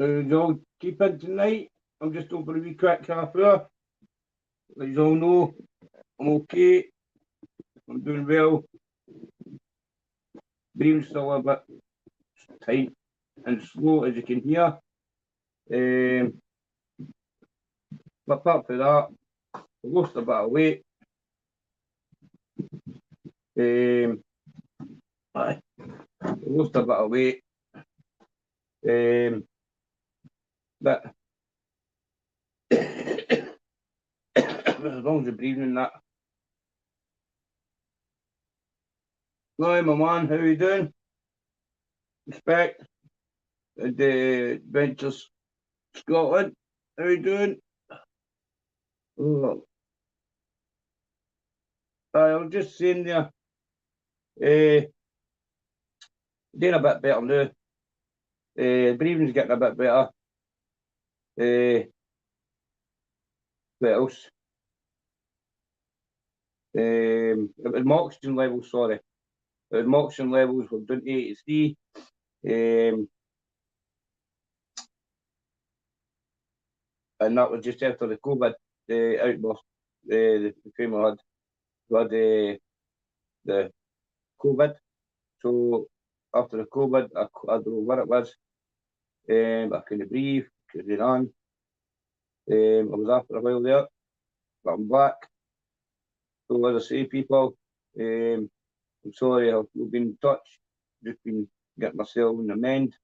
So you all keep in tonight. I'm just over a wee quick half hour. Let you all know I'm okay. I'm doing well. Breathing still a bit tight and slow, as you can hear. But apart from that, I lost a bit of weight. I lost a bit of weight. But as long as you're breathing in that. Hi, my man, how you doing? Respect. The Adventures Scotland, how you doing? Oh, I was just saying there, doing a bit better now. Breathing's getting a bit better. What else? It was my oxygen levels, sorry. It was my oxygen levels were down to 83. And that was just after the COVID outburst, the family had the COVID. So after the COVID, I don't know what it was. I couldn't breathe, couldn't run. I was after a while there, but I'm back. So as I say, people, I'm sorry I've not been in touch. Just been getting myself in the mend,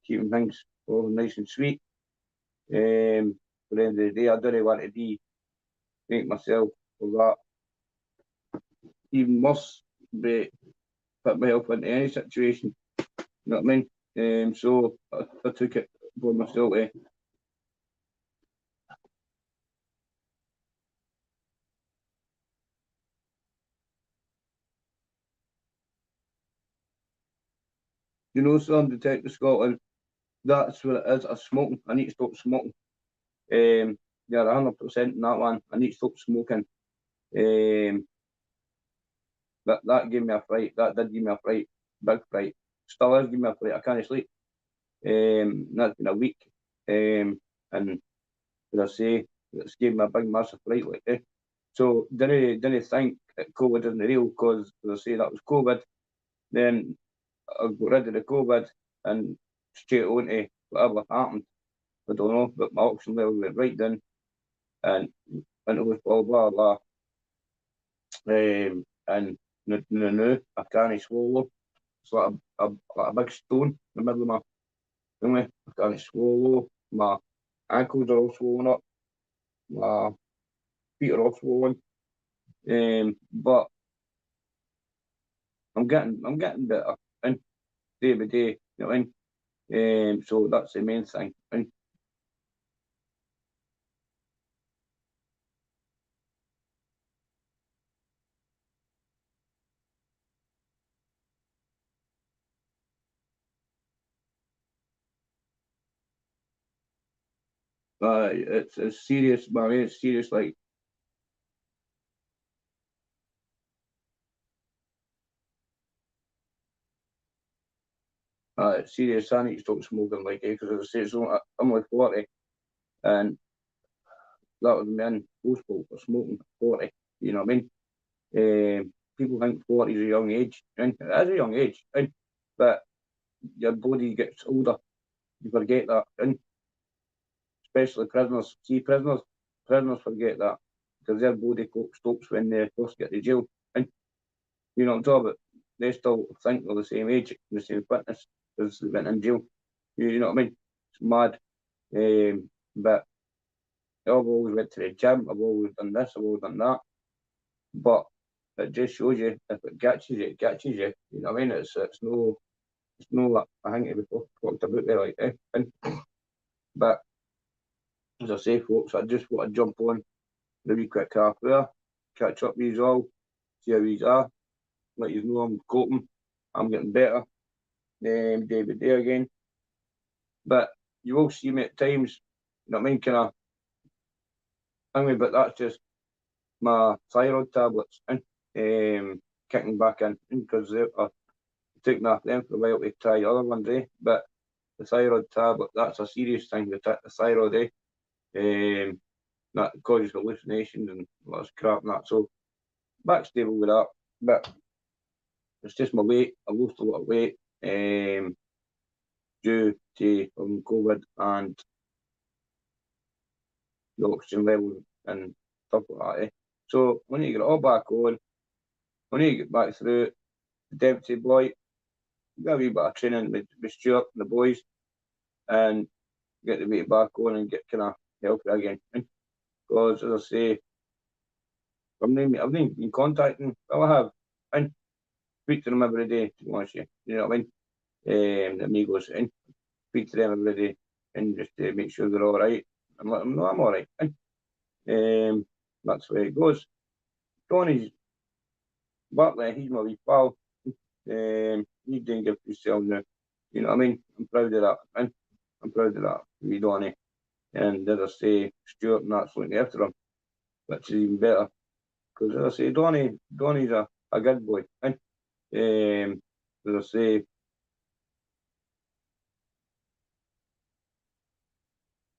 keeping things all nice and sweet. But at the end of the day, I don't want to make myself for that even worse, but put myself into any situation. You know what I mean? So I took it for myself. You know, some Detective Scotland, that's what it is. I'm smoking. I need to stop smoking. Yeah, 100% in that one. I need to stop smoking. That gave me a fright. That did give me a fright, big fright. Still is giving me a fright. I can't sleep. That's been a week. And as I say, it's gave me a big massive fright like that. So didn't think that COVID isn't real because as I say that was COVID. Then I got rid of the COVID and straight on to whatever happened. I don't know, but my oxygen level went right down and it was blah blah blah. And no, I can't swallow. It's like a big stone in the middle of my thingy. I can't swallow. My ankles are all swollen up. My feet are all swollen. But I'm getting better and day by day, you know what I mean? So that's the main thing. And it's serious, man. It's serious. Like it's serious. I need to stop smoking, like because as I say, I'm like 40, and that was me in hospital for smoking at 40. You know what I mean? People think 40 is a young age, and it is a young age, and but your body gets older. You forget that, and especially prisoners. See, prisoners forget that because their body clock stops when they first get to jail. And you know what I'm talking about? They still think they're the same age, the same fitness as they went in jail. You know what I mean? It's mad. But I've always went to the gym. I've always done this. I've always done that. But it just shows you if it catches you, it catches you. You know what I mean? It's no like I think we talked about there like and but as I say, folks, I just want to jump on the wee quick half there, catch up with you all, see how you are, let you know I'm coping, I'm getting better, day by day again. But you will see me at times, you know what I mean, kind of anyway, but that's just my thyroid tablets and kicking back in because I took enough of them for a while to try other ones, but the thyroid tablet. That's a serious thing. The thyroid, that causes hallucinations and lots of crap and that. So back stable with that, but it's just my weight. I've lost a lot of weight due to COVID and the oxygen level and stuff like that. So when you get it all back on, when you get back through the deputy boy, got a wee bit of training with Stuart and the boys, and get the weight back on and get kind of healthy again. Because as I say, I've not been contacting. Well, I have, and speak to them every day. To be honest with you, know what I mean? The amigos, and speak to them every day, and just to make sure they're all right, and let them know I'm all right. And that's the way it goes. Tony's Bartley, he's my wee pal. He's doing good for himself now. You know what I mean? I'm proud of that, and I'm proud of that, wee Donny. And as I say, Stuart and that's looking after him, which is even better. Because as I say, Donny's a good boy. And as I say,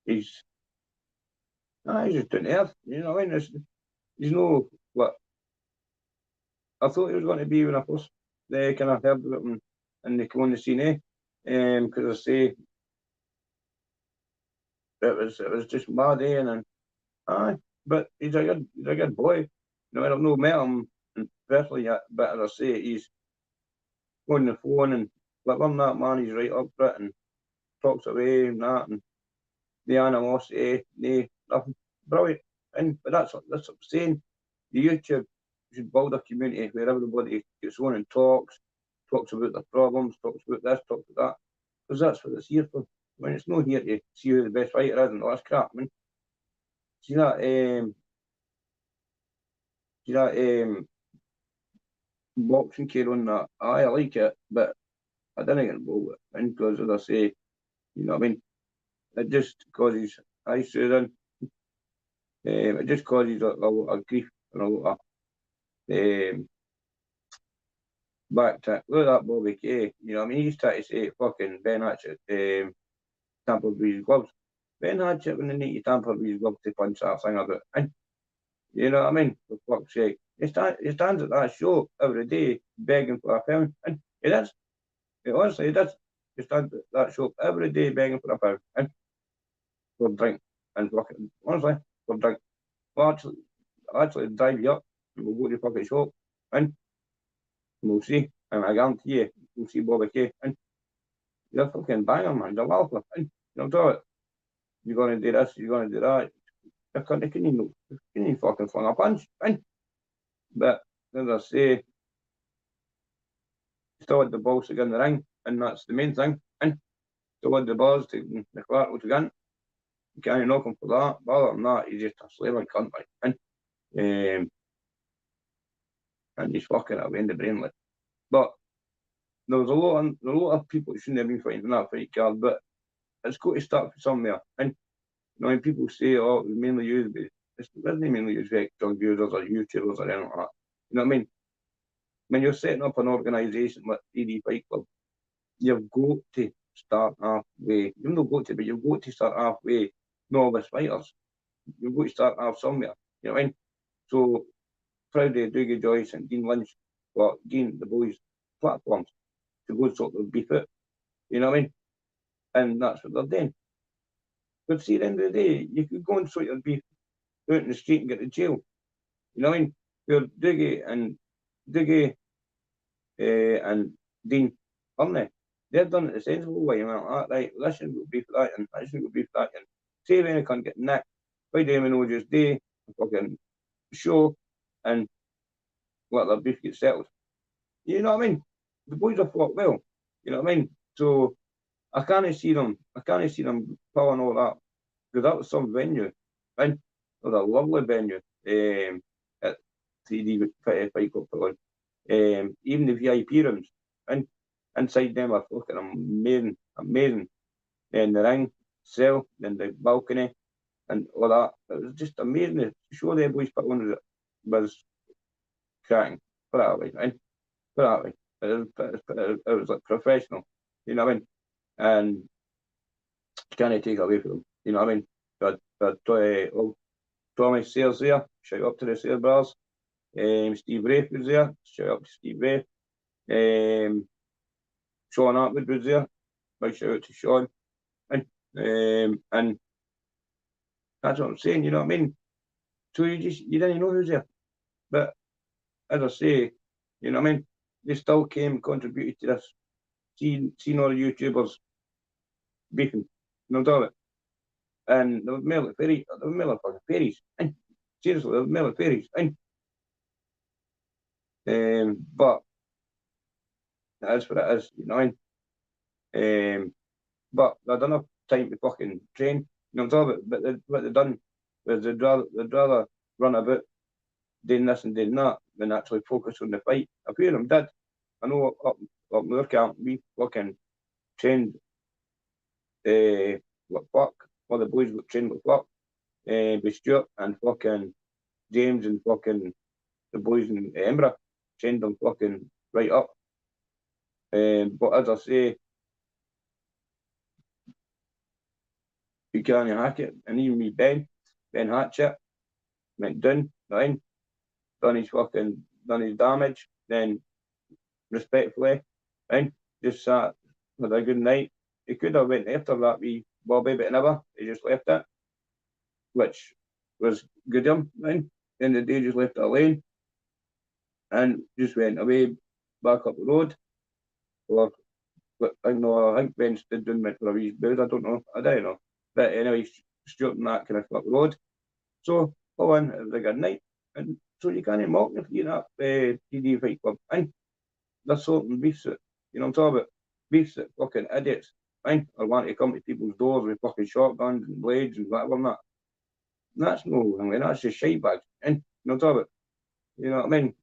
he's just down to earth. You know what I mean? He's no what I thought he was going to be when I first kind of heard about him and they come on the scene. Because I say it was just mad, and aye, but he's a good boy. You know, I don't know met him personally yet, but as I say, he's on the phone and like on that man, he's right up for it and talks away and that and the animosity, nothing. Brilliant. But that's what I'm saying. The YouTube should build a community where everybody gets on and talks about their problems, talks about this, talks about that. Because that's what it's here for. I mean, it's not here to see who the best fighter is and all that crap. I mean, see that, boxing kid on that? I like it, but I didn't get involved with it. And because, as I say, you know what I mean? It just causes, Susan, it just causes a lot of grief and a lot of back to look at that Bobby Kay. You know what I mean? He's trying to say fucking Ben Hatchett tampered with his gloves. Ben Hatchett when they need to tamper with his gloves to punch that thing about. And you know what I mean? For fuck's sake. He stands at that show every day begging for a pound. And he does. Honestly, he does. He stands at that show every day begging for a pound. And for drink. And fucking, honestly, for drink. Well, actually drive you up and we'll go to the fucking shop. And we'll see. And I guarantee you, we'll see Bobby Kay. And you're fucking banger, man. You're laughing. And you'll do it. You're going to do this, you're going to do that. You couldn't even fucking fling a punch. And but as I say, still had the balls to get in the ring, and that's the main thing. And still had the balls to the collateral to get in. You can't knock him for that. But other than that, he's just a slaving cunt, like. And he's fucking away in the brain, like. But there was a lot of people who shouldn't have been fighting in that fight card, but it's got to start from somewhere. And you know, when people say, "Oh, it was mainly used," but it wasn't mainly used by drug users or YouTubers or anything like that. You know what I mean? When you're setting up an organisation like AD Fight Club, you've got to start halfway. You've not got to, but you've got to start halfway. Novice fighters, you've got to start half somewhere. You know what I mean? So proud of Dougie Joyce and Dean Lynch for giving the boys platforms to go sort of beef it. You know what I mean? And that's what they're doing. But see, at the end of the day, you could go and sort your beef out in the street and get to jail. You know what I mean? Where Dougie and Dean, aren't they? They've done it the sensible way. You know, right, this shouldn't go beef that, and that shouldn't go beef that. And say if any can't get nicked, why do you just do a fucking show and let their beef get settled? You know what I mean? The boys have fought well. You know what I mean? So I can't see them pulling all that because that was some venue, and it was a lovely venue at 3D Fight Club. Even the VIP rooms, and inside them are fucking amazing. And the ring, cell, then the balcony, and all that. It was just amazing. The show the boys put on was cracking. Put it that way, and put it that way. It was like professional. You know what I mean? And can't take it away from them. You know what I mean? But Tommy Sayers there, shout out to the Sayers brothers. Steve Rafe was there, shout out to Steve Rafe. Sean Atwood was there, big shout out to Sean. And that's what I'm saying, you know what I mean? So you didn't know who's there. But as I say, you know what I mean? They still came and contributed to this. Seeing all the YouTubers beefing, no doubt it. And they were more like fairies, they were more like fucking fairies. And seriously, they were more like fairies. And but that is what it is, you know what I mean? But they don't have time to fucking train. You know what I'm talking about? But what they've done was they'd rather run about doing this and doing that than actually focus on the fight. A few of them did. I know up in their camp, we fucking trained like fuck. All the boys got trained with fuck. With Stuart and fucking James and fucking the boys in Edinburgh. Trained them fucking right up. But as I say, you can't hack it. And even me, Ben Hatchett, went down, right? Done his damage, then respectfully, right? Just sat with a good night. He could have went after that wee Bobby, but never. He just left it, which was good of him, right? End of the day, just left it alone and just went away back up the road. Or, I think Ben stood down went for a wee booze. I don't know. I don't know. But anyway, Stuart and that kind of up the road. So, go on, it was a good night. And so you can't mock if you're not TD Fight Club. And that's something beefs that, you know what I'm talking about? Beefs that fucking idiots, right? Or want to come to people's doors with fucking shotguns and blades and whatever and that. That's no, I mean, that's just shite bags. And, you know what I'm talking about? You know what I mean?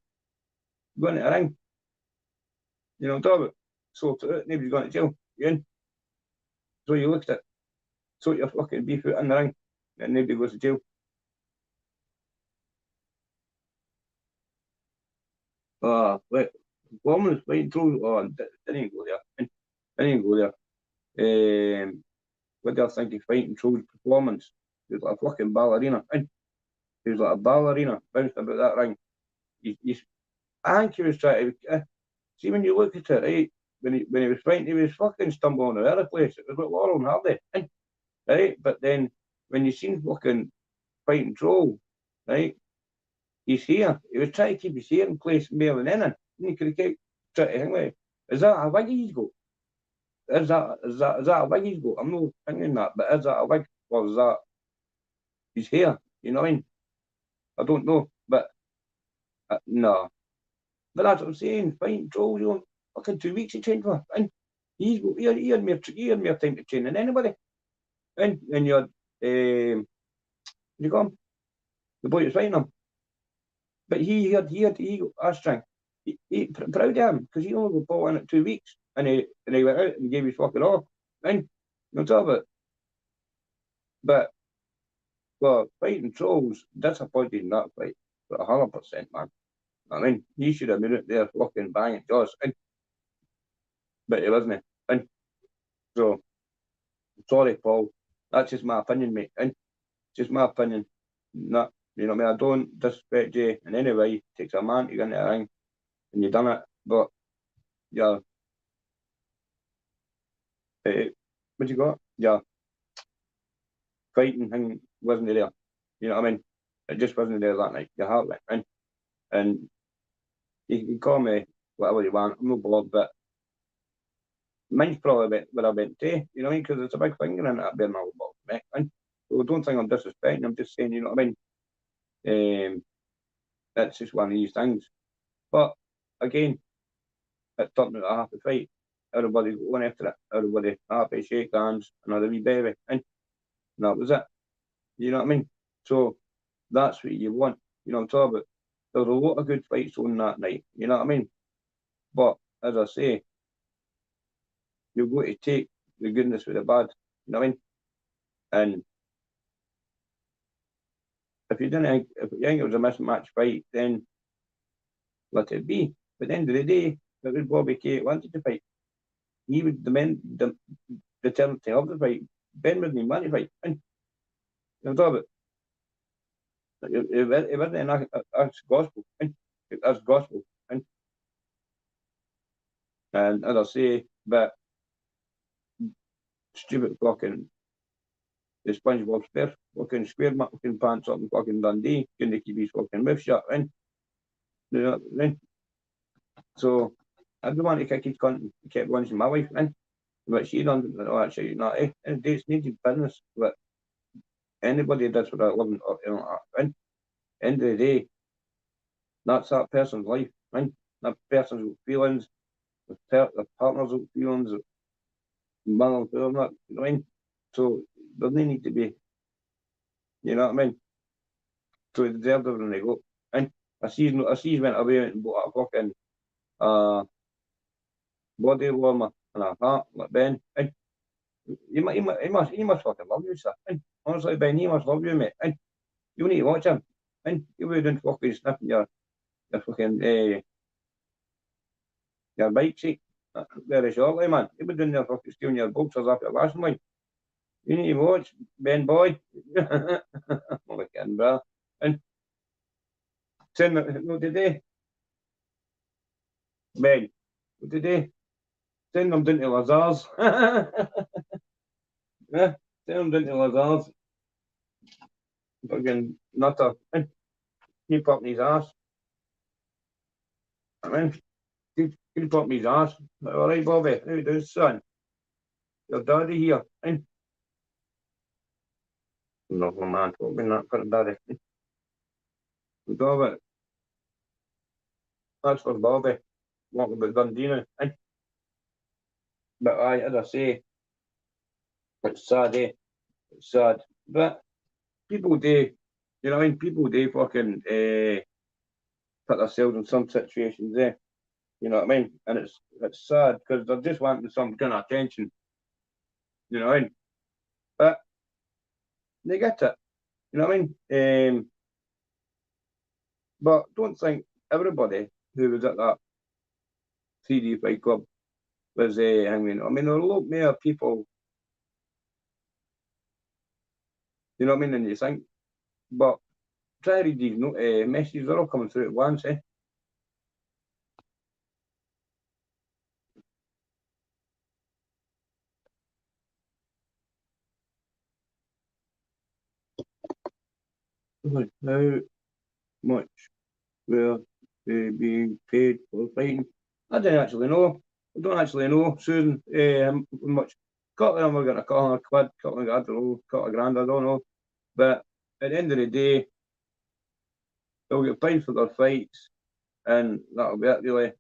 Going to a ring. You know what I'm talking about? Sort it out, nobody's going to jail. You in? So you looked at sort your fucking beef out in the ring and nobody goes to jail. Wait, performance fighting through. Oh, didn't go there. Didn't go there. What do I think of fighting through performance? He was like a fucking ballerina. He was like a ballerina, bounced about that ring. I think he was trying to. See, when you look at it, right, when he was fighting, he was fucking stumbling all over the place. It was like Laurel and Hardy, right? But then when you seen fucking fighting troll, right, he's here. He was trying to keep his hair in place more than anything. And he could have kept trying to hang with. Is that a wig he's got? Is that a wig he's got? I'm not thinking that, but is that a wig or is that his hair? You know what I mean? I don't know, but no. But that's what I'm saying. Fighting trolls, you know, fucking 2 weeks he trained for. And he had more time to train than anybody. And you had you got him, the boy that's fighting him. But he got a strength. Proud of him because he only got bought in at 2 weeks and he went out and gave his fucking all. And on top of it. But well, fighting trolls disappointed in that fight for 100%, man. I mean, he should have been out there fucking banging jaws, but he wasn't. And so, sorry, Paul. That's just my opinion, mate. And just my opinion. Not, you know what I mean? I don't disrespect you in any way. It takes a man to get in the ring, and you done it. But yeah, what you got? Yeah, fighting thing wasn't there. You know what I mean? It just wasn't there that night. You have it, and you can call me whatever you want. I'm not bothered, but mine's probably what I went to. You know what I mean? Because it's a big finger in it. Being my ball, mate. And so don't think I'm disrespecting. I'm just saying, you know what I mean? That's just one of these things. But again, it turned out a happy fight. Everybody going after it. Everybody happy, shake hands, another wee baby, and that was it. You know what I mean? So that's what you want. You know what I'm talking about? There's a lot of good fights on that night. You know what I mean? But as I say, you've got to take the goodness with the bad. You know what I mean? And if you think it was a mismatch fight, then let it be. But at the end of the day, it was Bobby Kate wanted to fight. He was determined to have the fight. Ben wouldn't even want to fight. And you're talking about it wasn't that's gospel. And that's gospel. And as I say, but stupid fucking the SpongeBob Square fucking square fucking pants up in fucking Dundee, couldn't keep his fucking mouth shut. And you know, then so I don't want to kick his cunt. He kept wanting my wife in. But she done, oh, actually, not and it's needed business. But anybody does for a living, you know, and end of the day, that's that person's life. And that person's feelings, the partner's feelings, mother and father, not, you know what I mean? So there's no need to be, you know what I mean? So he deserved everything they got. And I see went away and bought a fucking body warmer and a hat like Ben. And he must fucking love you, sir. And honestly, Ben, he must love you, mate. And you need to watch him. And you wouldn't fucking sniffing your fucking your bike seat very shortly, man. You were doing there fucking stealing your boxers off your last line. You need to watch Ben Boy. I'm only kidding, bro. And send no today, Ben. Today, send them down to Lazar's. Yeah, send them down to Lazar's. Fucking nutter. Keep up his ass. I mean, keep up his ass. All right, Bobby. How you doing, son? Your daddy here. No, man, talking that for daddy. Bobby, that's for Bobby. Walking about Dundee now. But I, as I say, it's sad, eh? It's sad. But people do, you know what I mean? People do fucking put themselves in some situations, eh? You know what I mean? And it's sad because they're just wanting some kind of attention, you know what I mean? But they get it, you know what I mean? But don't think everybody who was at that 3D Fight Club was hanging. I mean, there were a lot more people, you know what I mean, than you think. But try to read these messages, they're all coming through at once, eh? How much were they being paid for fighting? I don't actually know. I don't actually know, Susan, how much. Couple of them were getting a couple of quid, couple of, I don't know, couple of grand, I don't know. But at the end of the day, they'll get paid for their fights, and that'll be it, really.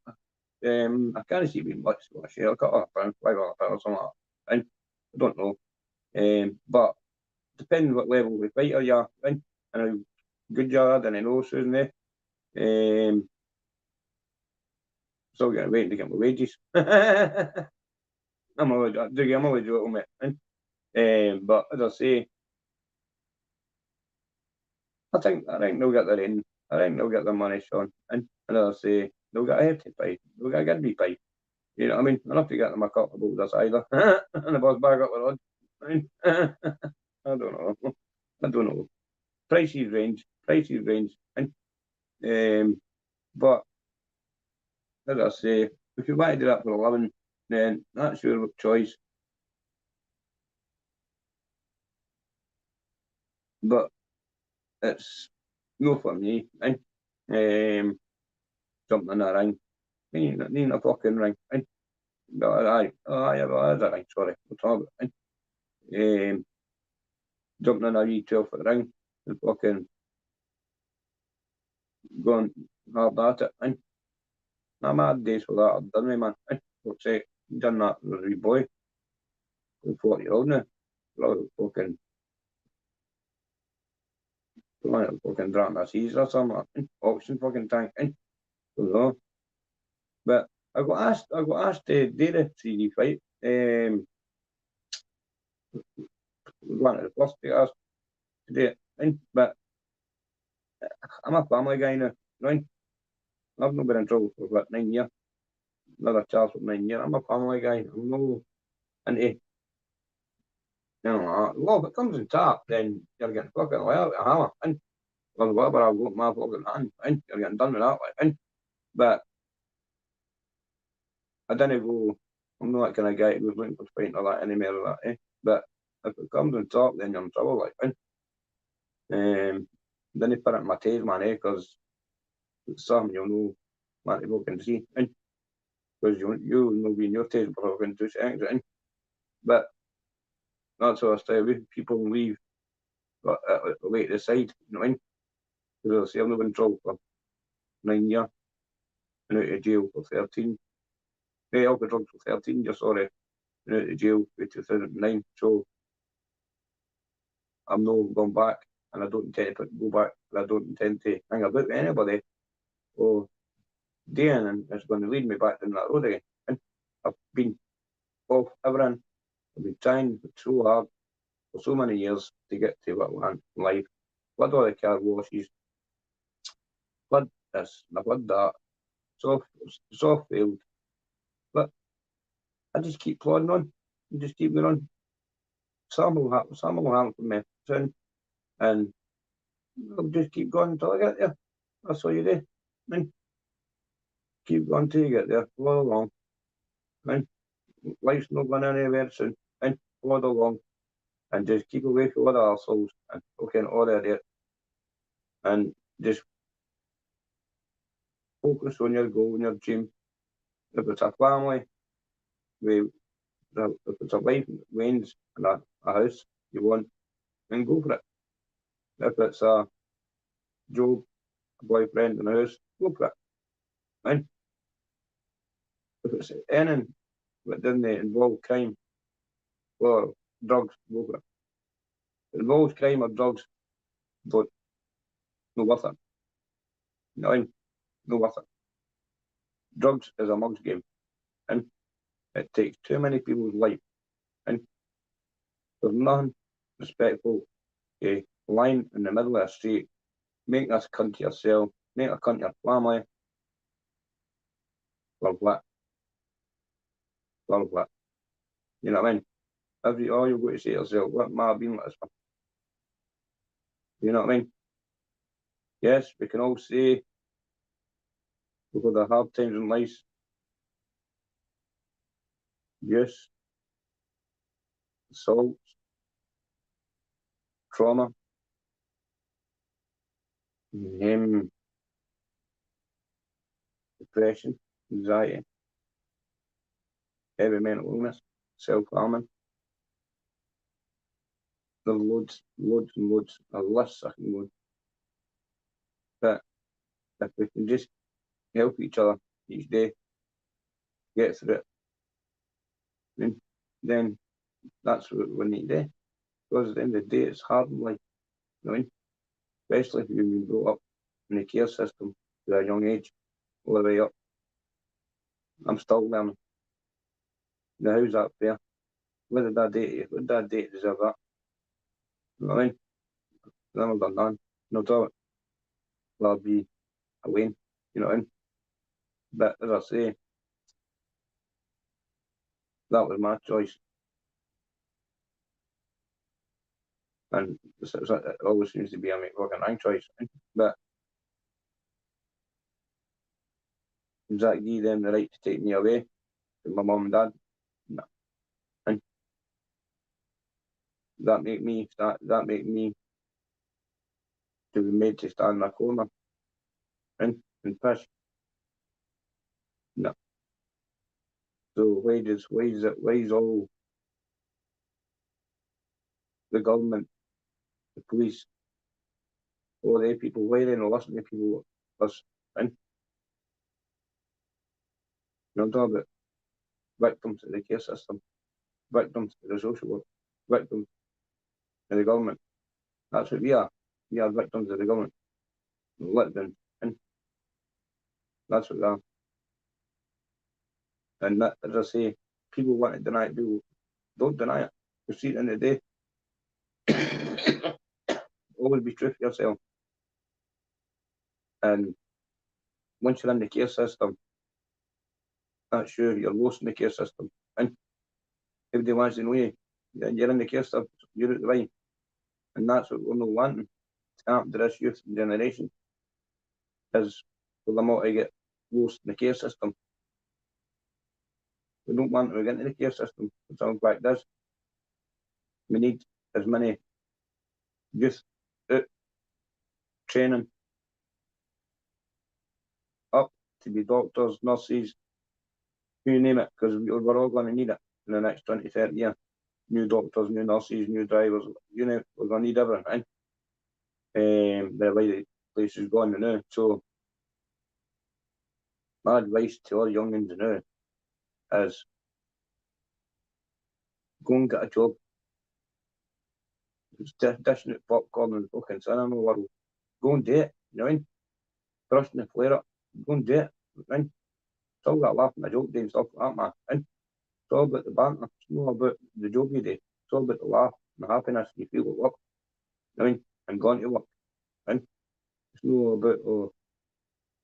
I can't see it being much, a couple of pounds, £500 or something like that. And I don't know. But depending what level of fighter you are, and how good you are, then I know, Susan, eh? Still getting waiting to get my wages. I'm always joking, mate. But as I say, I think they'll get their in. I think they'll get their money, Sean. And as I say, they'll get a hefty pay. They'll get a good pay. You know what I mean? Enough to get them a couple of boulders either. And the bus back up the road. I don't know. I don't know. Prices range. Prices range. But as I say, if you want to do that for a living, then that's your choice. But it's no for me. Jumping in a ring. Need a fucking ring. But aye, there's a ring, sorry. We'll talk about it. Jumping in a wee 12-foot ring and fucking going hard at it. I'm had days for that, I've done it, man. What's it? Done that as a wee boy. I'm 40-year-old now. Fucking, fucking drank my seas or something. Oxygen fucking tank. Don't know. But I got asked to do the 3D fight. One of the first to ask to do it. But I'm a family guy now, right? I've not been in trouble for about 9 years. Another charge for 9 years. I'm a family guy. I'm no into You know, well, if it comes in tap, then you're getting fucking away with a hammer, and or whatever I've got my fucking hand, and you're getting done with that, like, and but I didn't go. I'm not that kind of guy who goes looking for fighting or that anymore or that, eh? But if it comes on top, then you're in trouble, like, and then he put it in my taste, man, eh? Because it's something you'll know, what people can see, and because you'll know be in your taste for fucking 2 seconds, and but that's what I say. People leave, but away to the side, you know what I mean? Because I say I've never been in trouble for 9 years and out of jail for 13. Hey, I've got drugs for 13 years, sorry, and out of jail for 2009. So I'm not going back, and I don't intend to go back, and I don't intend to hang about with anybody or doing, and it's going to lead me back down that road again. And I've been off everything. I've been trying so hard for so many years to get to what I want in life. Blood all the car washes, blood this, and I blood that. So failed. But I just keep plodding on and just keep going on. Something will happen for me soon, and I'll just keep going until I get there. That's all you do. I mean, keep going till you get there. Plod along. I mean, life's not going anywhere soon. And plod along and just keep away from all the arseholes and fucking all that there. And just focus on your goal and your dream. If it's a family, if it's a life, wins, and a house you want, then go for it. If it's a job, a boyfriend, and a house, go for it. And if it's anything that doesn't involve crime or drugs, go for it. If it involves crime or drugs, don't, no worth it. You know what I mean? No worth it. Drugs is a mug's game, and it takes too many people's life, and there's nothing respectful to lying in the middle of the street, making us cunt to yourself, make a cunt to your family, for what? For what? You know what I mean? All you've got to say to yourself, what am I being like this for? You know what I mean? Yes, we can all say we've had the hard times in life, abuse, assault, trauma, depression, anxiety, heavy mental illness, self-harming. There's loads and loads of lists I can go. But if we can just help each other each day, get through it, then that's what we need to do. Because at the end of the day, it's hard in life, you know what I mean? Especially if you've been brought up in the care system at a young age, all the way up. I'm still learning. Now, how's that fair? What did I do to you? What did I do to deserve that? You know what I mean? Never done none. No doubt. I'll be away, you know what I mean? But as I say, that was my choice. And it always seems to be a fucking wrong choice. But does that give them the right to take me away from my mum and dad? No. And that make me to be made to stand in a corner and push? No. So why is all the government, the police, all the people, why they not listen to people us? And you know, I'm talking about victims of the care system, victims of the social work, victims of the government. That's what we are. We are victims of the government. Let them in. That's what we are. And that, as I say, people want to deny it. People don't deny it. You see it in the day. Always be true to yourself. And once you're in the care system, that's sure you're lost in the care system. And everybody wants to know you. you're in the care stuff, you're out the way. And that's what we're not wanting to happen to this youth generation, is for them all to get lost in the care system. We don't want to get into the care system. It's all like this. We need as many youth out training up to be doctors, nurses, you name it, because we're all going to need it in the next 20, 30 years. New doctors, new nurses, new drivers, you know, we're going to need everything. The way the place is going now. So my advice to all youngins now is go and get a job. It's dishing out popcorn and fucking cinema world. Go and do it, you know what I mean? Thrusting the flare up, go and do it, you know what I mean? It's all that laughing, a joke doing stuff like that, man. It's all about the banter, it's not about the joke you do. It's all about the laugh and the happiness you feel at work, you know what I mean? And going to work, and it's not about, oh,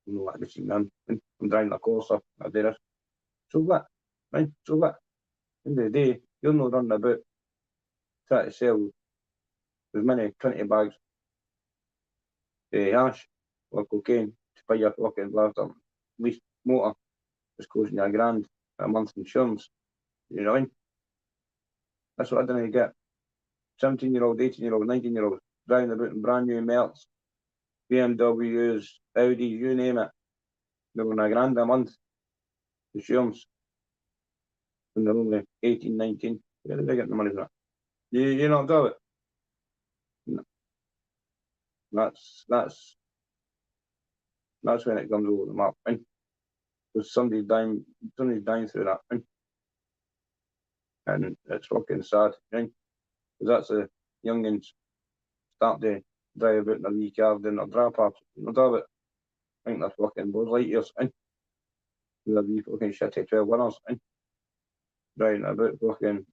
you know, like this, man, I'm driving a Corsa, I do this. So what, right? So what? At the end of the day, you're not running about trying to sell as many 20 bags hash or cocaine to pay your fucking blast up. At least motor is costing you $1,000 a month insurance. You know what I mean? That's what I didn't get. 17-year-old, 18-year-old, 19-year-old driving about in brand new Mercs, BMWs, Audi, you name it. They're on $1,000 a month insurance. And they're only 18, 19. Where did they get the money from that? You not do it? No. That's when it comes over the map. Because somebody's dying through that. And it's fucking sad. Because that's the youngins start to drive about in their wee car doing their drop ups. You know do it? I think they're fucking Buzz Lightyears. They're wee fucking shitty 12 winners. Driving about fucking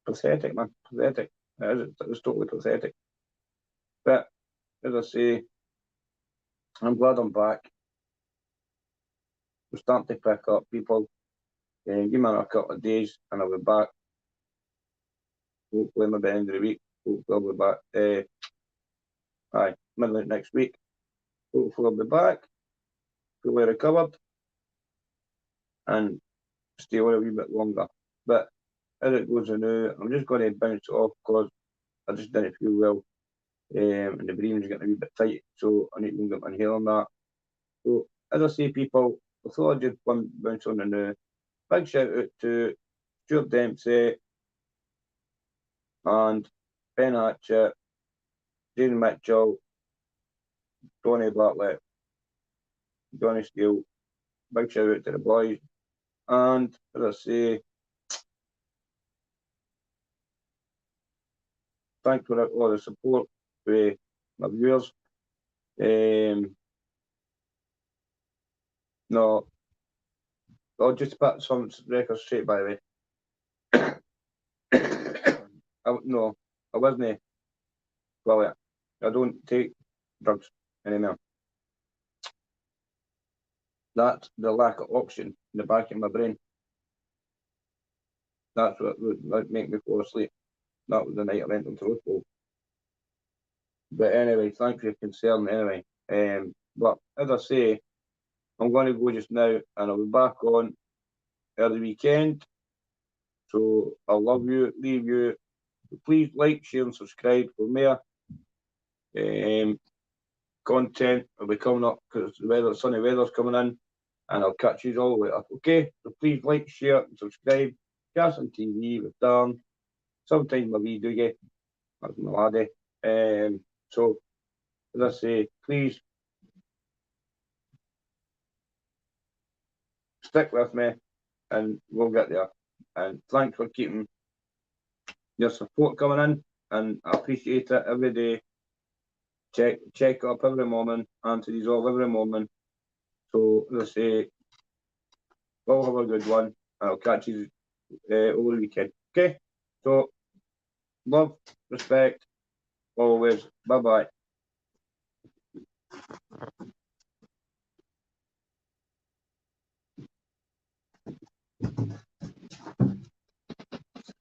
pathetic, man. Pathetic. It's totally pathetic. But as I say, I'm glad I'm back. We're starting to pick up people. Give me a couple of days and I'll be back. Hopefully, maybe end of the week. Hopefully, I'll be back. Middle of next week. Hopefully, I'll be back, fully recovered, and stay away a wee bit longer. But as it goes now, I'm just going to bounce off because I just didn't feel well. And the brain's getting a wee bit tight, so I need to go and get my inhaler on that. So, as I say, people, I thought I'd just bounce on the now. Big shout out to Stuart Dempsey and Ben Hatchett, Jane Mitchell, Donny Blacklet, Johnny Steele. Big shout out to the boys. And as I say, thanks for all the support with my viewers. No, I'll just put some records straight, by the way. No, I wasn't. Well, I don't take drugs anymore. That's the lack of oxygen in the back of my brain. That's what would make me fall asleep. That was the night I went into hospital. But anyway, thanks for your concern anyway. But as I say, I'm going to go just now and I'll be back on early weekend. So I love you, leave you. Please like, share and subscribe for more content will be coming up because the sunny weather's coming in and I'll catch you all later. Okay, so please like, share and subscribe. Carson TV with Dan. Sometimes my wee doogie, that's my laddie. So as I say, please stick with me and we'll get there. And thanks for keeping your support coming in and I appreciate it every day. Check up every morning, answer these all every morning. So as I say, we'll have a good one and I'll catch you over the weekend. Okay? So love, respect, always. Bye bye.